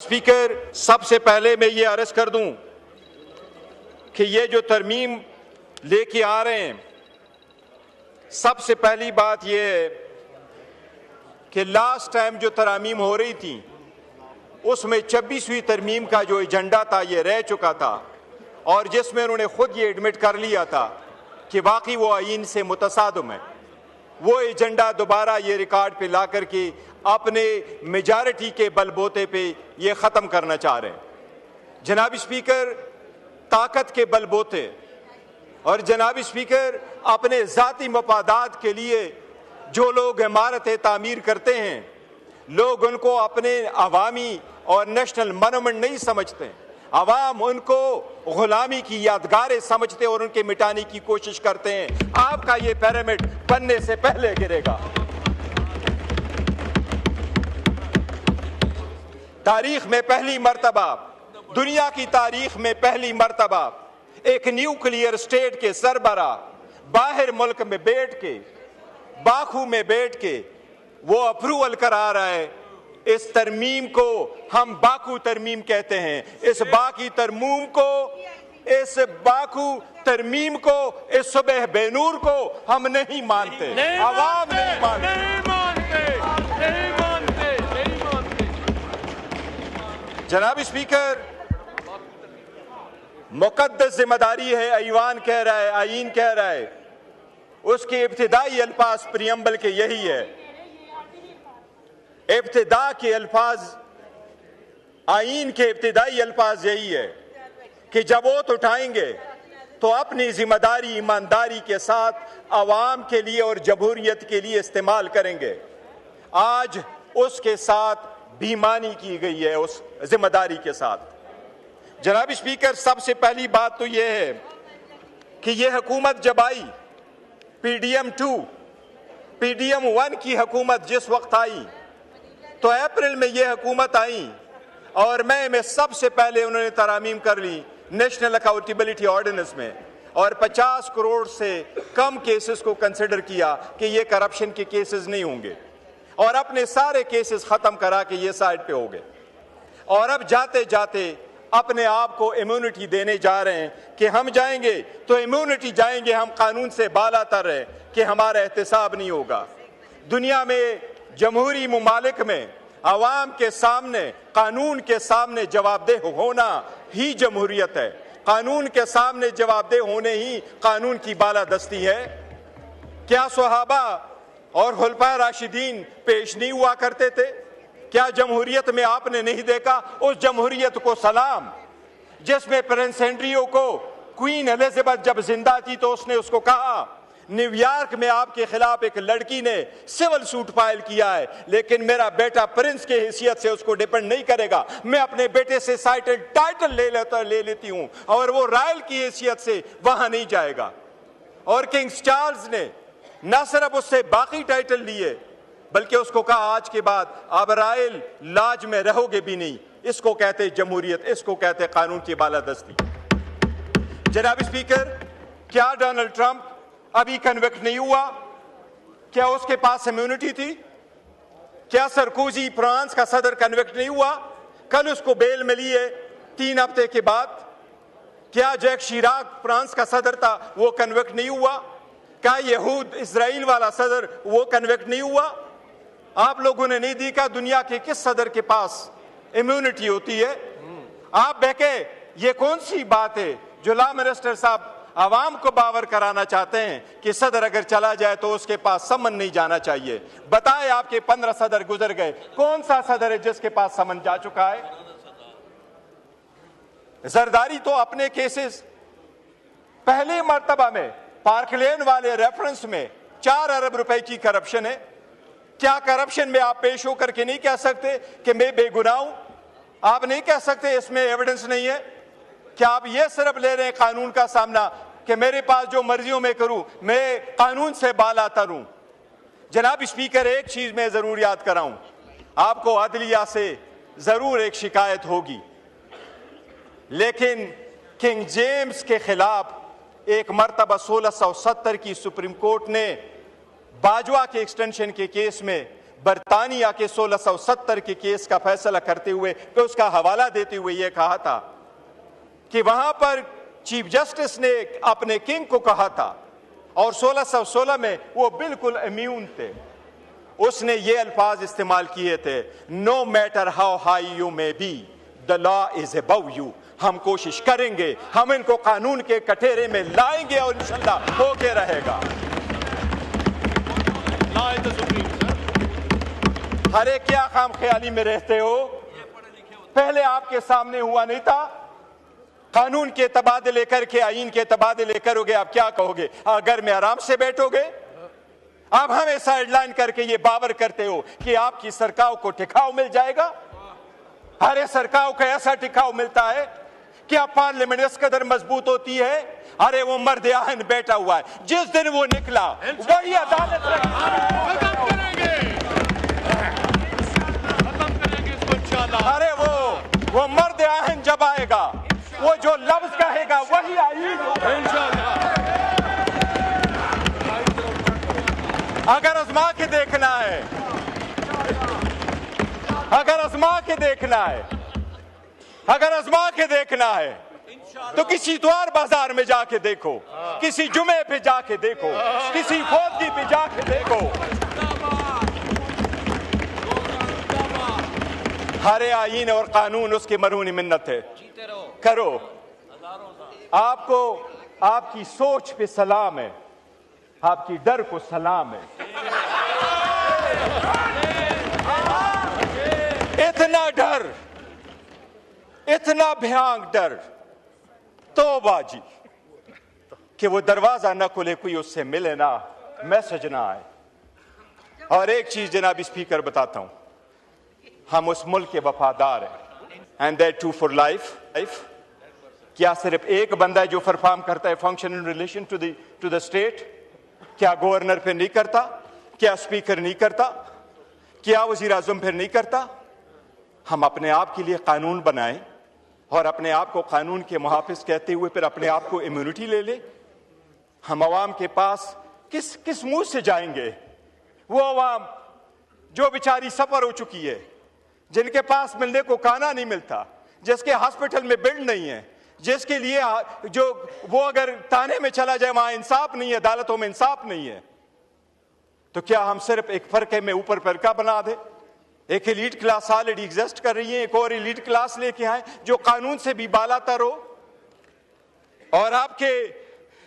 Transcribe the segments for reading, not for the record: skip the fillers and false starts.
Speaker, सबसे पहले मैं ये अर्ज कर दूं कि ये जो तरमीम लेके आ रहे हैं, सबसे पहली बात ये है कि लास्ट टाइम जो तरामीम हो रही थी उसमें 26वीं तरमीम का जो एजेंडा था ये रह चुका था और जिसमें उन्होंने खुद ये एडमिट कर लिया था कि वाकई वो आईन से मुतसादम है। वो एजेंडा दोबारा ये रिकॉर्ड पे ला करके अपने मेजॉरिटी के बलबूते पे ये ख़त्म करना चाह रहे हैं। जनाब स्पीकर, ताकत के बलबूते और जनाब स्पीकर अपने ज़ाती मफादात के लिए जो लोग इमारतें तामीर करते हैं, लोग उनको अपने अवामी और नेशनल मोनूमेंट नहीं समझते। अवाम उनको गुलामी की यादगारें समझते और उनके मिटाने की कोशिश करते हैं। आपका ये पिरामिड बनने से पहले गिरेगा। तारीख में पहली मर्तबा, दुनिया की तारीख में पहली मर्तबा एक न्यूक्लियर स्टेट के सरबरा बाहर मुल्क में बैठ के, बाकू में बैठ के वो अप्रूवल करा रहा है। इस तरमीम को हम बाकू तरमीम कहते हैं। इस बाकी तरमीम को, इस बाकू तरमीम को, इस सुबह बेनूर को हम नहीं मानते, अवाम नहीं मानते, नहीं मानते, नहीं मानते, नहीं मानते। जनाब स्पीकर, मुकद्दस जिम्मेदारी है, ऐवान कह रहा है, आईन कह रहा है, उसके इब्तिदाई अल्फाज प्रियम्बल के यही है। इब्तिदा के अल्फाज, आईन के इब्तिदाई अल्फाज यही है कि जब वोट उठाएंगे तो अपनी जिम्मेदारी ईमानदारी के साथ अवाम के लिए और जमहूरियत के लिए इस्तेमाल करेंगे। आज उसके साथ बेईमानी की गई है, उस जिम्मेदारी के साथ। जनाब स्पीकर, सबसे पहली बात तो यह है कि यह हुकूमत जब आई, PDM 2, PDM 1 की हुकूमत जिस वक्त आई तो अप्रैल में यह हुकूमत आई और मई में सबसे पहले उन्होंने तरामीम कर ली नेशनल अकाउंटेबिलिटी ऑर्डिनेंस में और 50 करोड़ से कम केसेस को कंसिडर किया कि ये करप्शन के केसेस नहीं होंगे और अपने सारे केसेस खत्म करा के ये साइड पे हो गए। और अब जाते जाते अपने आप को इम्यूनिटी देने जा रहे हैं कि हम जाएंगे तो इम्यूनिटी जाएंगे, हम कानून से बालातर है कि हमारा एहतसाब नहीं होगा। दुनिया में जमहूरी मुमालिक में अवाम के सामने, कानून के सामने जवाबदेह होना ही जमहूरियत है। कानून के सामने जवाबदेह होने ही कानून की बालादस्ती है। क्या सहाबा और खुलफाए राशिदीन पेश नहीं हुआ करते थे? क्या जमहूरियत में आपने नहीं देखा उस जमहूरियत को सलाम जिसमें प्रिंस एंड्रियो को क्वीन एलिजाबेथ जब जिंदा थी तो उसने उसको कहा, न्यूयॉर्क में आपके खिलाफ एक लड़की ने सिविल सूट फाइल किया है लेकिन मेरा बेटा प्रिंस के हैसियत से उसको डिपेंड नहीं करेगा, मैं अपने बेटे से टाइटल ले लेती हूं और वो रॉयल की हैसियत से वहां नहीं जाएगा। और किंग चार्ल्स ने न सिर्फ उससे बाकी टाइटल लिए बल्कि उसको कहा आज के बाद आप रॉयल लाज में रहोगे भी नहीं। इसको कहते जमहूरियत, इसको कहते कानून की बालादस्ती। जनाब स्पीकर, क्या डोनाल्ड ट्रंप अभी कन्विक्ट नहीं हुआ? क्या उसके पास इम्यूनिटी थी? क्या सरकोजी फ्रांस का सदर कन्विक्ट नहीं हुआ? कल उसको बेल मिली है 3 हफ्ते के बाद। क्या जैक शिराक फ्रांस का सदर था, वो कन्विक्ट नहीं हुआ? क्या यहूद इजराइल वाला सदर वो कन्विक्ट नहीं हुआ? आप लोगों ने नहीं देखा दुनिया के किस सदर के पास इम्यूनिटी होती है? आप बहके, ये कौन सी बात है जो लॉ मिनिस्टर साहब आवाम को बावर कराना चाहते हैं कि सदर अगर चला जाए तो उसके पास समन नहीं जाना चाहिए? बताएं, आपके 15 सदर गुजर गए, कौन सा सदर है जिसके पास समन जा चुका है? जरदारी तो अपने केसेस पहले मर्तबा में पार्कलेन वाले रेफरेंस में 4 अरब रुपए की करप्शन है। क्या करप्शन में आप पेश होकर के नहीं कह सकते कि मैं बेगुनाह हूं? आप नहीं कह सकते इसमें एविडेंस नहीं है? क्या आप ये सिर्फ ले रहे हैं कानून का सामना कि मेरे पास जो मर्जियों में करूं, मैं कानून से बालातर हूं? जनाब स्पीकर, एक चीज मैं जरूर याद कराऊं, आपको अदलिया से जरूर एक शिकायत होगी, लेकिन किंग जेम्स के खिलाफ एक मर्तबा 1670 की सुप्रीम कोर्ट ने बाजवा के एक्सटेंशन के केस में बरतानिया के 1670 के केस का फैसला करते हुए कि उसका हवाला देते हुए यह कहा था कि वहां पर चीफ जस्टिस ने अपने किंग को कहा था और 1616 में वो बिल्कुल इम्यून थे। उसने ये अल्फाज इस्तेमाल किए थे, no matter how high you may be the law is above you. हम कोशिश करेंगे, हम इनको कानून के कटोरे में लाएंगे और इंशाल्लाह होके रहेगा। अरे क्या खाम ख्याली में रहते हो? पहले आपके सामने हुआ नहीं था? कानून के तबादले करके आईन के तबादले करोगे, आप क्या कहोगे? घर में आराम से बैठोगे? आप हमें साइडलाइन करके ये बावर करते हो कि आपकी सरकार को टिकाव मिल जाएगा। अरे सरकार को ऐसा टिकाव मिलता है क्या पार्लियामेंट इस कदर मजबूत होती है? अरे वो मर्द आहन बैठा हुआ है, जिस दिन वो निकला वही अदालत खत्म करेंगे इसको इंशाल्लाह। अरे वो मर्द आहन जब आएगा, वो जो लफ्ज कहेगा वही आईन होगा इंशाल्लाह। अगर आजमा के देखना है, अगर आजमा के देखना है, अगर आजमा के देखना है तो किसी द्वार बाजार में जाके देखो, किसी जुमे पे जाके देखो, किसी फौजी पे जाके देखो। हरे आईन और कानून उसकी मरहूनी मिन्नत है, करो। आपको आपकी सोच पे सलाम है, आपकी डर को सलाम है। इतना डर, इतना भयानक डर, तौबा जी, कि वो दरवाजा ना खुले, कोई उससे मिले ना, मैसेज ना आए। और एक चीज जनाब स्पीकर बताता हूं, हम उस मुल्क के वफादार हैं, and that too for life. क्या सिर्फ एक बंदा है जो परफॉर्म करता है function in relation to the state? क्या गवर्नर फिर नहीं करता? क्या स्पीकर नहीं करता? क्या वजीर आजम फिर नहीं करता? हम अपने आप के लिए कानून बनाएं और अपने आप को कानून के मुहाफिज कहते हुए फिर अपने आप को इम्यूनिटी ले ले। हम अवाम के पास किस मुंह से जाएंगे? वो अवाम जो बेचारी सफर हो चुकी है, जिनके पास मिलने को खाना नहीं मिलता, जिसके हॉस्पिटल में बेड नहीं है, जिसके लिए जो वो अगर थाने में चला जाए वहां इंसाफ नहीं है, अदालतों में इंसाफ नहीं है, तो क्या हम सिर्फ एक फरके में ऊपर फरका बना दे? एक एलीट क्लास ऑलरेडी एग्जिस्ट कर रही है, एक और एलीट क्लास लेके आए जो कानून से भी बालातर हो। और आपके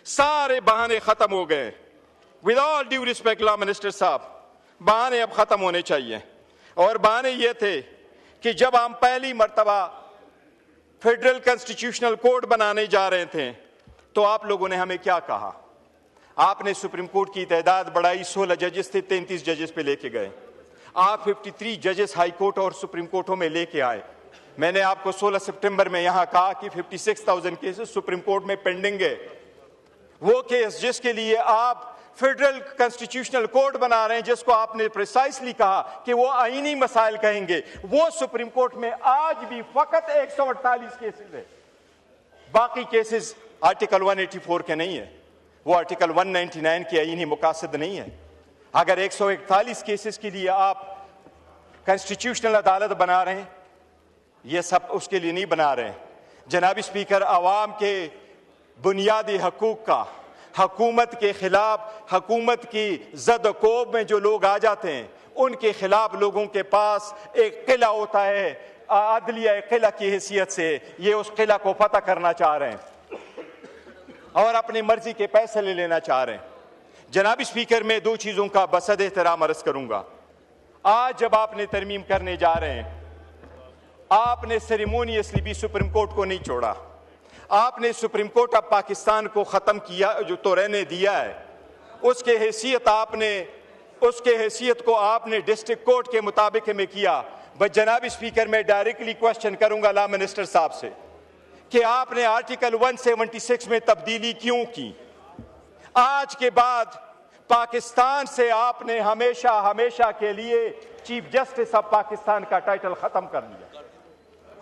सारे बहाने खत्म हो गए। With all due respect law minister साहब, बहाने अब खत्म होने चाहिए। और बहाने ये थे कि जब हम पहली मर्तबा फेडरल कॉन्स्टिट्यूशनल कोड बनाने जा रहे थे तो आप लोगों ने हमें क्या कहा? आपने सुप्रीम कोर्ट की तादाद बढ़ाई, 16 जजेस थे, 33 जजेस पे लेके गए। आप 53 जजेस हाई कोर्ट और सुप्रीम कोर्टों में लेके आए। मैंने आपको 16 सितंबर में यहां कहा कि 56,000 केसेस सुप्रीम कोर्ट में पेंडिंग है। वो केस जिसके लिए आप फेडरल कॉन्स्टिट्यूशनल कोड बना रहे हैं, जिसको आपने प्रिसाइसली कहा कि वो आईनी मसाइल कहेंगे, वो सुप्रीम कोर्ट में आज भी फकत 148 केसेस है। बाकी केसेस आर्टिकल 184 के नहीं है, वो आर्टिकल 199 के आईनी मुकासद नहीं है। अगर 141 केसेस के लिए आप कॉन्स्टिट्यूशनल अदालत बना रहे हैं, ये सब उसके लिए नहीं बना रहे हैं। जनाब स्पीकर, आवाम के बुनियादी हकूक का हुकूमत के खिलाफ, हुकूमत की जद-ओ-कोब में जो लोग आ जाते हैं, उनके खिलाफ लोगों के पास एक किला होता है, अदलिया किला की हैसियत से ये उस किला को फतह करना चाह रहे हैं और अपनी मर्जी के पैसे ले लेना चाह रहे हैं। जनाब स्पीकर, मैं दो चीजों का बसद एहतराम अर्ज करूंगा। आज जब आपने तरमीम करने जा रहे हैं, आपने सेरेमोनियसली भी सुप्रीम कोर्ट को नहीं छोड़ा। आपने सुप्रीम कोर्ट ऑफ पाकिस्तान को खत्म किया, जो तो रहने दिया है, उसके हैसियत को आपने डिस्ट्रिक्ट कोर्ट के मुताबिक में किया। बस जनाब स्पीकर, मैं डायरेक्टली क्वेश्चन करूंगा लॉ मिनिस्टर साहब से कि आपने आर्टिकल 176 में तब्दीली क्यों की? आज के बाद पाकिस्तान से आपने हमेशा हमेशा के लिए चीफ जस्टिस ऑफ पाकिस्तान का टाइटल खत्म कर लिया।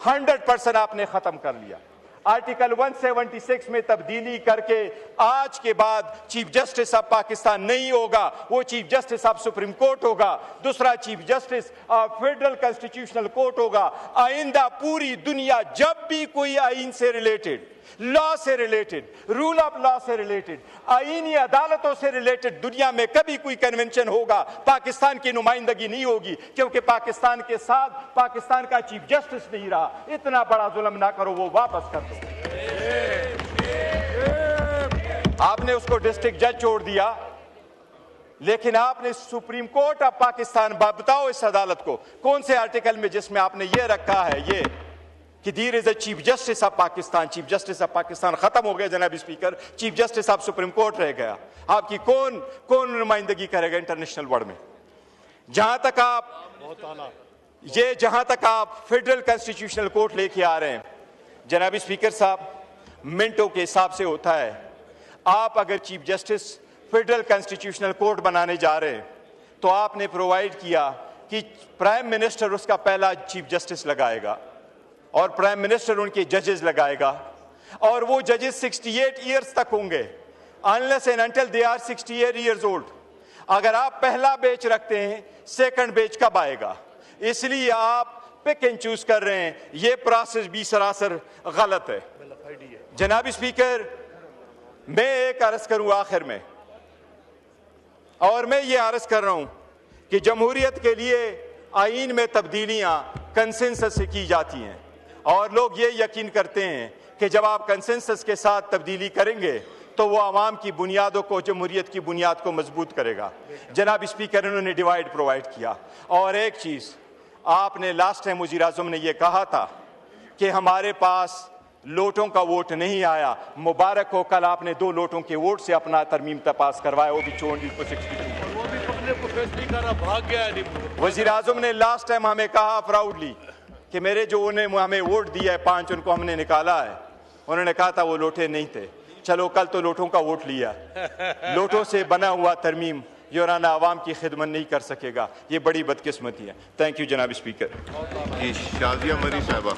100% आपने खत्म कर लिया। आर्टिकल 176 में तब्दीली करके आज के बाद चीफ जस्टिस ऑफ पाकिस्तान नहीं होगा, वो chief justice of supreme court होगा, दूसरा chief justice of federal constitutional court होगा। आइंदा पूरी दुनिया जब भी कोई आइन से रिलेटेड, लॉ से रिलेटेड, रूल ऑफ लॉ से रिलेटेड, आईनी अदालतों से रिलेटेड दुनिया में कभी कोई कन्वेंशन होगा, पाकिस्तान की नुमाइंदगी नहीं होगी, क्योंकि पाकिस्तान के साथ पाकिस्तान का चीफ जस्टिस नहीं रहा। इतना बड़ा जुल्म ना करो, वो वापस कर दो। आपने उसको डिस्ट्रिक्ट जज छोड़ दिया, लेकिन आपने सुप्रीम कोर्ट ऑफ पाकिस्तान, बताओ इस अदालत को कौन से आर्टिकल में जिसमें आपने ये रखा है ये कि there is a chief justice of Pakistan. Chief justice of Pakistan खत्म हो गया जनाब स्पीकर, chief justice of supreme court रह गया। आपकी कौन नुमाइंदगी करेगा इंटरनेशनल वर्ल्ड में? जहां तक आप फेडरल कॉन्स्टिट्यूशनल कोर्ट लेके आ रहे हैं जनाब स्पीकर साहब, मिनटों के हिसाब से होता है। आप अगर chief justice federal constitutional court बनाने जा रहे हैं तो आपने प्रोवाइड किया कि प्राइम मिनिस्टर उसका पहला चीफ जस्टिस लगाएगा और प्राइम मिनिस्टर उनके जजेस लगाएगा, और वो जजेस 68 ईयर्स तक होंगे, unless and until they are 68 years old. अगर आप पहला बेच रखते हैं, सेकंड बेच कब आएगा? इसलिए आप पिक एंड चूज कर रहे हैं। ये प्रोसेस भी सरासर गलत है। जनाब स्पीकर, मैं एक अर्ज करूं आखिर में, और मैं ये अर्ज कर रहा हूं कि जमहूरियत के लिए आईन में तब्दीलियां कंसेंसस से की जाती हैं, और लोग ये यकीन करते हैं कि जब आप कंसेंसस के साथ तब्दीली करेंगे तो वो आवाम की बुनियादों को, जमहूरियत की बुनियाद को मजबूत करेगा। जनाब स्पीकर, उन्होंने डिवाइड प्रोवाइड किया। और एक चीज़ आपने लास्ट टाइम वज़ीर आज़म ने यह कहा था कि हमारे पास लोटों का वोट नहीं आया। मुबारक हो, कल आपने 2 लोटों के वोट से अपना तरमीम पास करवाया, वो भी 62 भाग गया। वज़ीर आज़म ने लास्ट टाइम हमें कहा प्राउडली कि मेरे जो उन्होंने हमें वोट दिया है 5, उनको हमने निकाला है। उन्होंने कहा था वो लोटे नहीं थे। चलो कल तो लोटों का वोट लिया। लोटों से बना हुआ तरमीम योराना आवाम की खिदमत नहीं कर सकेगा। ये बड़ी बदकिस्मती है। थैंक यू जनाब स्पीकर। शाजिया मरी साहबा।